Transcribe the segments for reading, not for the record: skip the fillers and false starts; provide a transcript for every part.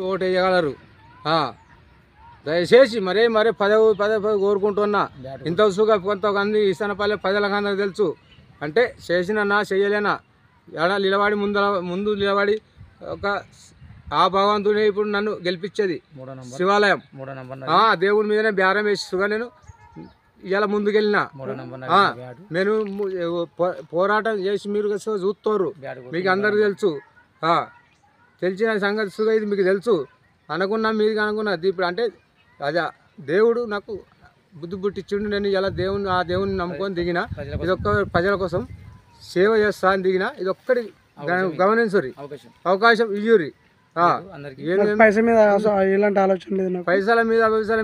Vote వేయగలరు. దయచేసి మరే పదే కోరుకుంటున్నా. ఇంత ఉసుగా కొంతమంది ఇసనపల్లె ప్రజలకు అందరూ తెలుసు. అంటే చేసినా చేయలేనా ఎడ నిలబడి ముందు నిలబడి ఒక ఆ భగవంతుడే ఇప్పుడు నన్ను గెలిపించేది. శివాలయం దేవుడి మీదనే బేరం వేసి నేను ఇలా ముందుకెళ్ళిన నేను పోరాటం చేసి మీరు చూస్తారు. మీకు అందరికి తెలుసు. తెలిసిన సంగతి ఇది మీకు తెలుసు. అనుకున్నా మీరు అనుకున్నా ఇప్పుడు అంటే అదే దేవుడు నాకు బుద్ధి పుట్టించిండు. నేను ఇలా దేవుని నమ్ముకొని దిగిన. ఇది ఒక్క ప్రజల కోసం సేవ చేస్తా అని దిగిన. ఇది ఒక్కటి గమనించురి, అవకాశం ఇయ్యూరి. పైసల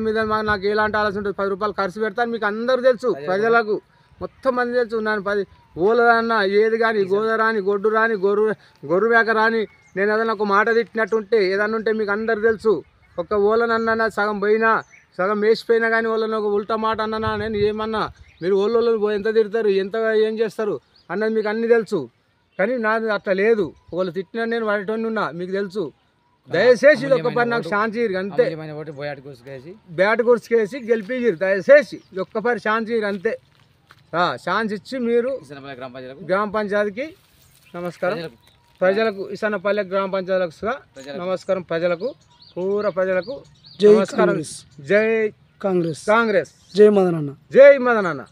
మీద నాకు ఎలాంటి ఆలోచన ఉంటుంది. 10 రూపాయలు ఖర్చు పెడతాను. మీకు అందరూ తెలుసు, ప్రజలకు మొత్తం మంది తెలుసు. నేను 10 ఊళ్ళదన్నా ఏది కానీ గోద రాని గొడ్డు రాని గొర్రు మేక రాని నేను ఏదైనా ఒక మాట తిట్టినట్టుంటే ఏదన్నా ఉంటే మీకు అందరు తెలుసు. ఒక్క ఓళ్ళనన్నా సగం పోయినా సగం వేసిపోయినా కానీ వాళ్ళని ఒక ఉల్టా మాట అన్నా నేను ఏమన్నా మీరు ఓళ్ళు ఎంత తిడతారు ఎంత ఏం చేస్తారు అన్నది మీకు అన్నీ తెలుసు. కానీ నాది అట్లా లేదు. వాళ్ళు తిట్టినా నేను వాటిని ఉన్నా మీకు తెలుసు. దయచేసి ఇది ఒక్క పని నాకు శాంతి అంతే. బ్యాట్ గుర్చుకేసి గెలిపించారు. దయచేసి ఇది ఒక్క పని శాంతి అంతే. ఛాన్స్ ఇచ్చి మీరు గ్రామ పంచాయతీకి నమస్కారం. ప్రజలకు ఇసనపల్లె గ్రామ పంచాయతీలకు నమస్కారం. ప్రజలకు పూర ప్రజలకు నమస్కారం. జై కాంగ్రెస్, జై మదనన్న.